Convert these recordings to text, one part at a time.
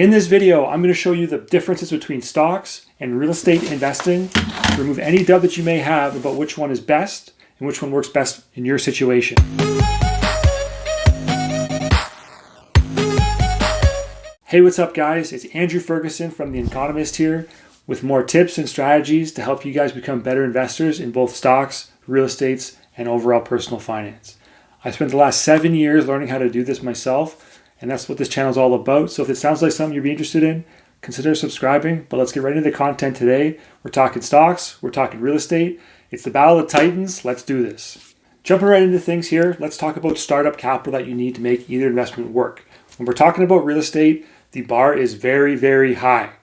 In this video, I'm going to show you the differences between stocks and real estate investing to remove any doubt that you may have about which one is best and which one works best in your situation. Hey, what's up guys? It's Andrew Ferguson from The Economist here with more tips and strategies to help you guys become better investors in both stocks, real estates, and overall personal finance. I spent the last 7 years learning how to do this myself, and that's what this channel is all about. So if it sounds like something you'd be interested in, consider subscribing. But let's get right into the content today. We're talking stocks, we're talking real estate. It's the battle of the titans. Let's do this. Jumping right into things here, let's talk about startup capital that you need to make either investment work. When we're talking about real estate, the bar is very, very high.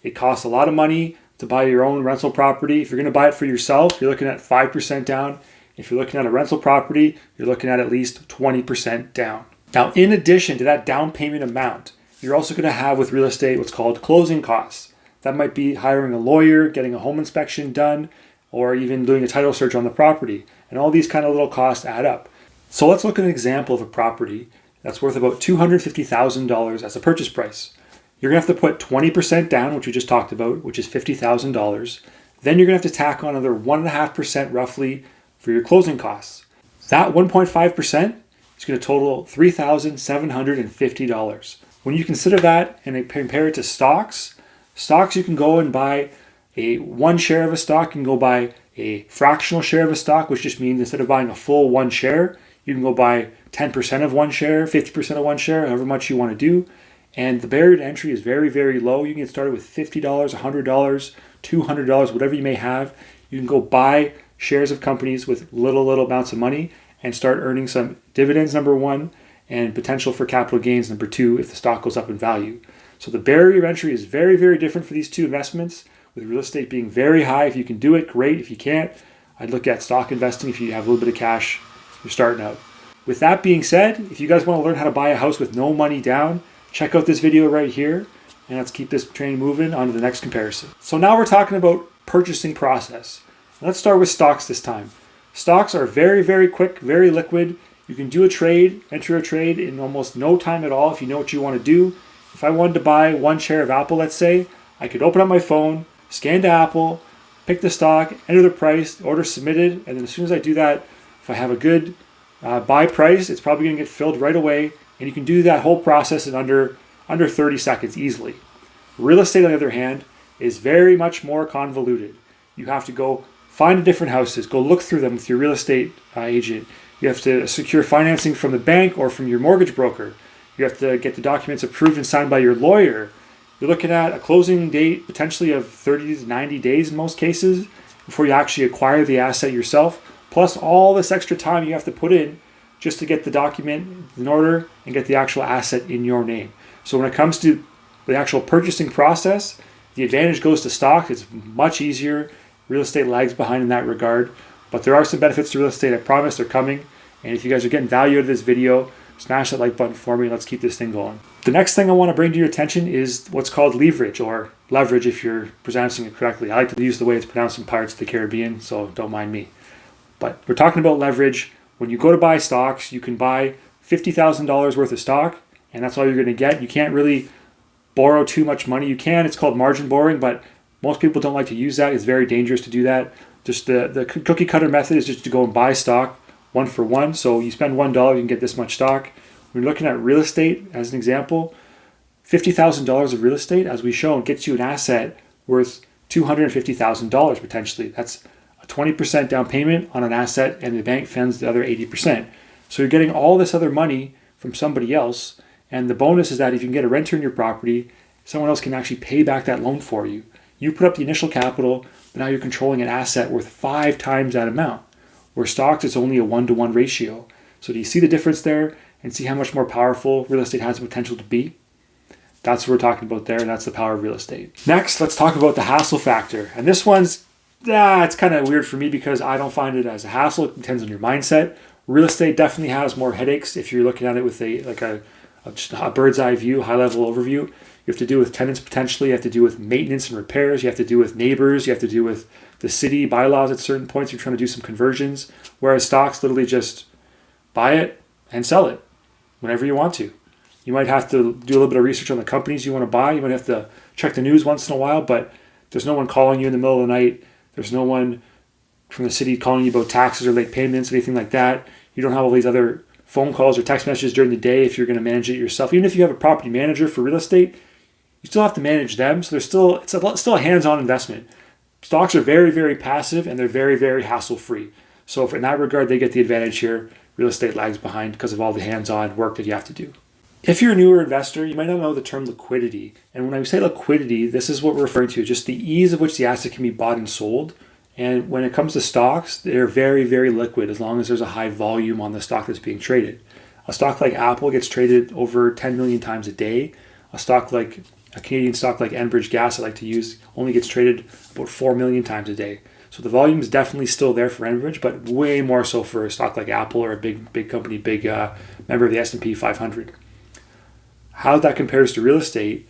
It costs a lot of money to buy your own rental property. If you're going to buy it for yourself, you're looking at 5% down. If you're looking at a rental property, you're looking at least 20% down. Now, in addition to that down payment amount, you're also going to have with real estate what's called closing costs. That might be hiring a lawyer, getting a home inspection done, or even doing a title search on the property. And all these kind of little costs add up. So let's look at an example of a property that's worth about $250,000 as a purchase price. You're going to have to put 20% down, which we just talked about, which is $50,000. Then you're going to have to tack on another 1.5% roughly for your closing costs. That 1.5% is going to total $3,750. When you consider that and compare it to stocks you can go and buy one share of a stock, you can go buy a fractional share of a stock, which just means instead of buying a full one share, you can go buy 10% of one share, 50% of one share, however much you want to do. And the barrier to entry is very, very low. You can get started with $50, $100, $200, whatever you may have. You can go buy shares of companies with little amounts of money and start earning some dividends, number one, and potential for capital gains, number two, if the stock goes up in value. So the barrier of entry is very, very different for these two investments, with real estate being very high. If you can do it, great. If you can't, I'd look at stock investing if you have a little bit of cash, you're starting out. With that being said, if you guys want to learn how to buy a house with no money down, check out this video right here, and let's keep this train moving on to the next comparison. So now we're talking about purchasing process. Let's start with stocks this time. Stocks are very, very quick, very liquid. You can do a trade, enter a trade in almost no time at all if you know what you want to do. If I wanted to buy one share of Apple, let's say, I could open up my phone, scan to Apple, pick the stock, enter the price, order submitted, and then as soon as I do that, if I have a good buy price, it's probably going to get filled right away, and you can do that whole process in under 30 seconds easily. Real estate, on the other hand, is very much more convoluted. You have to go find different houses, go look through them with your real estate agent. You have to secure financing from the bank or from your mortgage broker. You have to get the documents approved and signed by your lawyer. You're looking at a closing date potentially of 30 to 90 days in most cases before you actually acquire the asset yourself, plus all this extra time you have to put in just to get the document in order and get the actual asset in your name. So when it comes to the actual purchasing process, the advantage goes to stock. It's much easier. Real estate lags behind in that regard, but there are some benefits to real estate. I promise they're coming. And if you guys are getting value out of this video, smash that like button for me. Let's keep this thing going. The next thing I want to bring to your attention is what's called leverage, or leverage if you're pronouncing it correctly. I like to use the way it's pronounced in Pirates of the Caribbean, so don't mind me. But we're talking about leverage. When you go to buy stocks, you can buy $50,000 worth of stock, and that's all you're going to get. You can't really borrow too much money. You can. It's called margin borrowing, but most people don't like to use that. It's very dangerous to do that. Just the cookie cutter method is just to go and buy stock one for one. So you spend $1, you can get this much stock. When you're looking at real estate, as an example, $50,000 of real estate, as we've shown, gets you an asset worth $250,000 potentially. That's a 20% down payment on an asset, and the bank funds the other 80%. So you're getting all this other money from somebody else, and the bonus is that if you can get a renter in your property, someone else can actually pay back that loan for you. You put up the initial capital, but now you're controlling an asset worth 5 times that amount. Where stocks, it's only a 1-to-1 ratio. So do you see the difference there and see how much more powerful real estate has the potential to be? That's what we're talking about there, and that's the power of real estate. Next, let's talk about the hassle factor. And this one's, it's kind of weird for me because I don't find it as a hassle. It depends on your mindset. Real estate definitely has more headaches if you're looking at it with just a bird's eye view, high level overview. You have to do with tenants potentially, you have to do with maintenance and repairs, you have to do with neighbors, you have to do with the city bylaws at certain points. You're trying to do some conversions, whereas stocks literally just buy it and sell it whenever you want to. You might have to do a little bit of research on the companies you want to buy. You might have to check the news once in a while, but there's no one calling you in the middle of the night. There's no one from the city calling you about taxes or late payments, anything like that. You don't have all these other phone calls or text messages during the day if you're going to manage it yourself. Even if you have a property manager for real estate, you still have to manage them. So it's still a hands-on investment. Stocks are very, very passive and they're very, very hassle-free. So in that regard, they get the advantage here. Real estate lags behind because of all the hands-on work that you have to do. If you're a newer investor, you might not know the term liquidity. And when I say liquidity, this is what we're referring to, just the ease of which the asset can be bought and sold. And when it comes to stocks, they're very, very liquid as long as there's a high volume on the stock that's being traded. A stock like Apple gets traded over 10 million times a day. A Canadian stock like Enbridge Gas I like to use only gets traded about 4 million times a day. So the volume is definitely still there for Enbridge, but way more so for a stock like Apple or a big company, member of the S&P 500. How that compares to real estate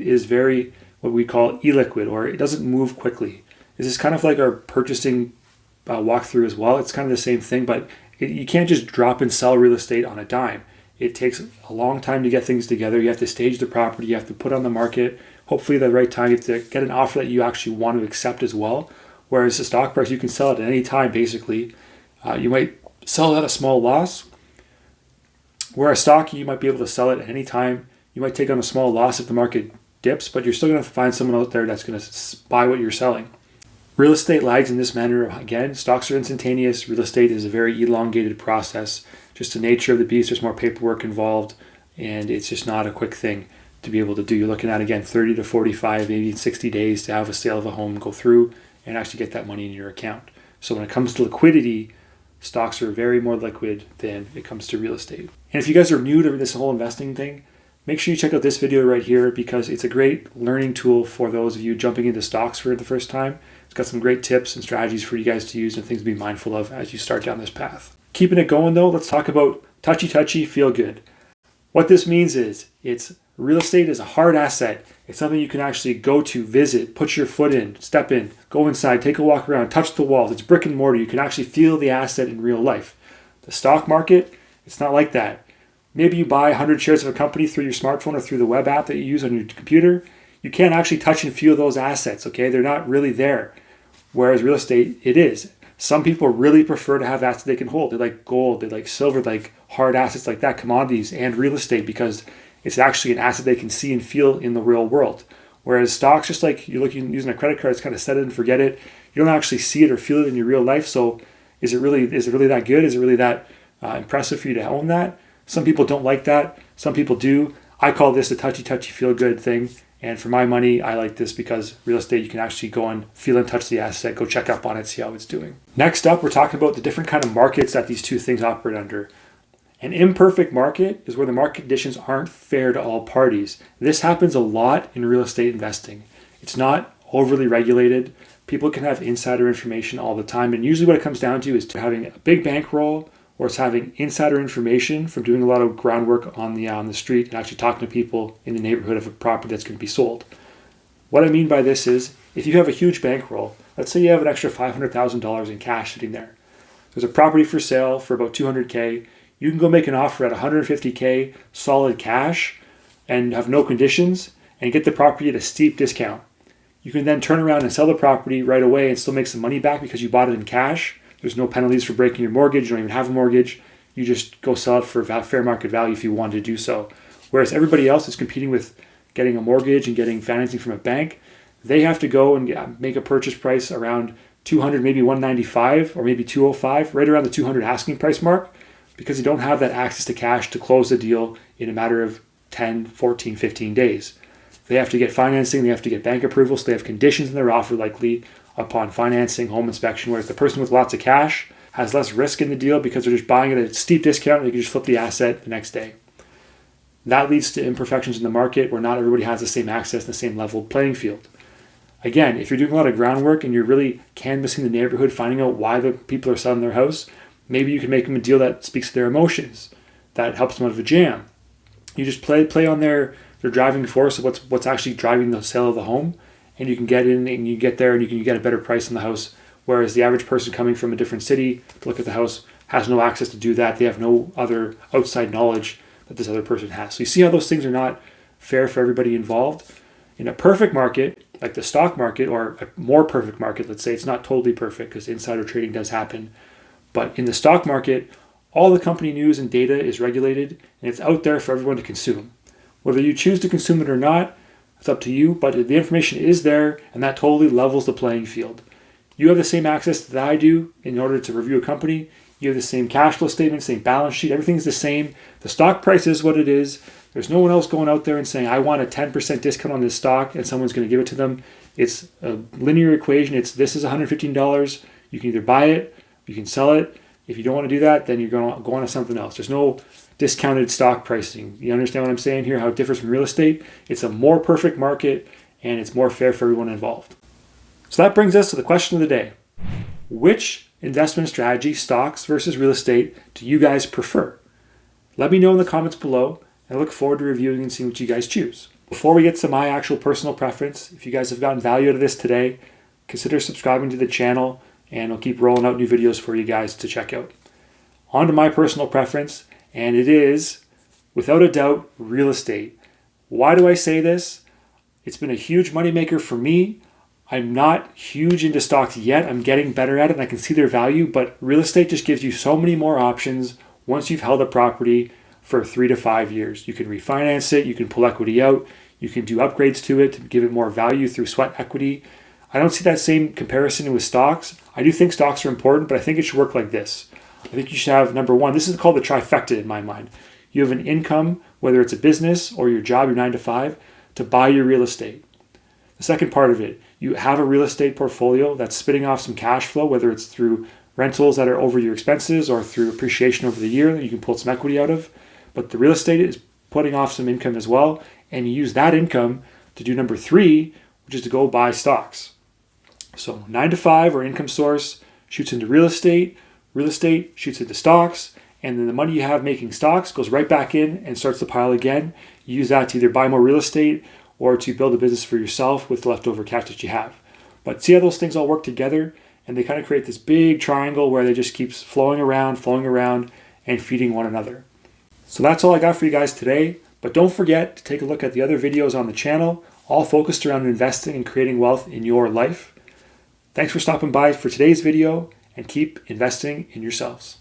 is very what we call illiquid, or it doesn't move quickly. This is kind of like our purchasing walkthrough as well. It's kind of the same thing, but you can't just drop and sell real estate on a dime. It takes a long time to get things together. You have to stage the property. You have to put on the market. Hopefully at the right time, you have to get an offer that you actually want to accept as well. Whereas the stock price, you can sell it at any time, basically. You might sell it at a small loss. Where a stock, you might be able to sell it at any time. You might take on a small loss if the market dips, but you're still going to find someone out there that's going to buy what you're selling. Real estate lags in this manner. Again, stocks are instantaneous. Real estate is a very elongated process. Just the nature of the beast, there's more paperwork involved, and it's just not a quick thing to be able to do. You're looking at, again, 30 to 45, maybe 60 days to have a sale of a home go through and actually get that money in your account. So when it comes to liquidity, stocks are very more liquid than it comes to real estate. And if you guys are new to this whole investing thing, make sure you check out this video right here because it's a great learning tool for those of you jumping into stocks for the first time. It's got some great tips and strategies for you guys to use and things to be mindful of as you start down this path. Keeping it going though, let's talk about touchy, feel good. What this means is real estate is a hard asset. It's something you can actually go to, visit, put your foot in, step in, go inside, take a walk around, touch the walls. It's brick and mortar. You can actually feel the asset in real life. The stock market, it's not like that. Maybe you buy 100 shares of a company through your smartphone or through the web app that you use on your computer. You can't actually touch and feel those assets, okay? They're not really there. Whereas real estate, it is. Some people really prefer to have assets they can hold. They like gold, they like silver, they like hard assets like that, commodities and real estate because it's actually an asset they can see and feel in the real world. Whereas stocks, just like you're using a credit card, it's kind of set it and forget it. You don't actually see it or feel it in your real life. So is it really that good? Is it really that impressive for you to own that? Some people don't like that. Some people do. I call this a touchy, feel good thing. And for my money, I like this because real estate, you can actually go and feel and touch the asset, go check up on it, see how it's doing. Next up, we're talking about the different kind of markets that these two things operate under. An imperfect market is where the market conditions aren't fair to all parties. This happens a lot in real estate investing. It's not overly regulated. People can have insider information all the time. And usually what it comes down to is to having a big bankroll or it's having insider information from doing a lot of groundwork on the street and actually talking to people in the neighborhood of a property that's going to be sold. What I mean by this is if you have a huge bankroll, let's say you have an extra $500,000 in cash sitting there. There's a property for sale for about $200K. You can go make an offer at $150K solid cash and have no conditions and get the property at a steep discount. You can then turn around and sell the property right away and still make some money back because you bought it in cash. There's no penalties for breaking your mortgage. You don't even have a mortgage. You just go sell it for fair market value if you want to do so. Whereas everybody else is competing with getting a mortgage and getting financing from a bank. They have to go and make a purchase price around 200, maybe 195 or maybe 205, right around the 200 asking price mark because they don't have that access to cash to close the deal in a matter of 10, 14, 15 days. They have to get financing. They have to get bank approval. So they have conditions in their offer likely upon financing, home inspection, whereas the person with lots of cash has less risk in the deal because they're just buying it at a steep discount and they can just flip the asset the next day. That leads to imperfections in the market where not everybody has the same access and the same level playing field. Again, if you're doing a lot of groundwork and you're really canvassing the neighborhood, finding out why the people are selling their house, maybe you can make them a deal that speaks to their emotions, that helps them out of a jam. You just play on their driving force of what's actually driving the sale of the home, and you can get in and you get there and you can get a better price on the house. Whereas the average person coming from a different city to look at the house has no access to do that. They have no other outside knowledge that this other person has. So you see how those things are not fair for everybody involved. In a perfect market, like the stock market, or a more perfect market, let's say it's not totally perfect because insider trading does happen, but in the stock market, all the company news and data is regulated and it's out there for everyone to consume. Whether you choose to consume it or not, it's up to you, but the information is there and that totally levels the playing field. You have the same access that I do in order to review a company. You have the same cash flow statement, same balance sheet, everything's the same. The stock price is what it is. There's no one else going out there and saying, I want a 10% discount on this stock and someone's going to give it to them. It's a linear equation. This is $115. You can either buy it, you can sell it. If you don't want to do that, then you're going to go on to something else. There's no discounted stock pricing. You understand what I'm saying here, how it differs from real estate? It's a more perfect market and it's more fair for everyone involved. So that brings us to the question of the day. Which investment strategy, stocks versus real estate, do you guys prefer? Let me know in the comments below. I look forward to reviewing and seeing what you guys choose. Before we get to my actual personal preference, if you guys have gotten value out of this today, consider subscribing to the channel and I'll keep rolling out new videos for you guys to check out. On to my personal preference, and it is, without a doubt, real estate. Why do I say this? It's been a huge moneymaker for me. I'm not huge into stocks yet. I'm getting better at it and I can see their value, but real estate just gives you so many more options once you've held a property for 3 to 5 years. You can refinance it, you can pull equity out, you can do upgrades to it to give it more value through sweat equity. I don't see that same comparison with stocks. I do think stocks are important, but I think it should work like this. I think you should have, number one, this is called the trifecta in my mind. You have an income, whether it's a business or your job, your 9 to 5, to buy your real estate. The second part of it, you have a real estate portfolio that's spitting off some cash flow, whether it's through rentals that are over your expenses or through appreciation over the year that you can pull some equity out of. But the real estate is putting off some income as well, and you use that income to do number 3, which is to go buy stocks. So 9 to 5 or income source shoots into real estate shoots into stocks, and then the money you have making stocks goes right back in and starts to pile again. You use that to either buy more real estate or to build a business for yourself with leftover cash that you have. But see how those things all work together, and they kind of create this big triangle where they just keeps flowing around and feeding one another. So that's all I got for you guys today, but don't forget to take a look at the other videos on the channel, all focused around investing and creating wealth in your life. Thanks for stopping by for today's video, and keep investing in yourselves.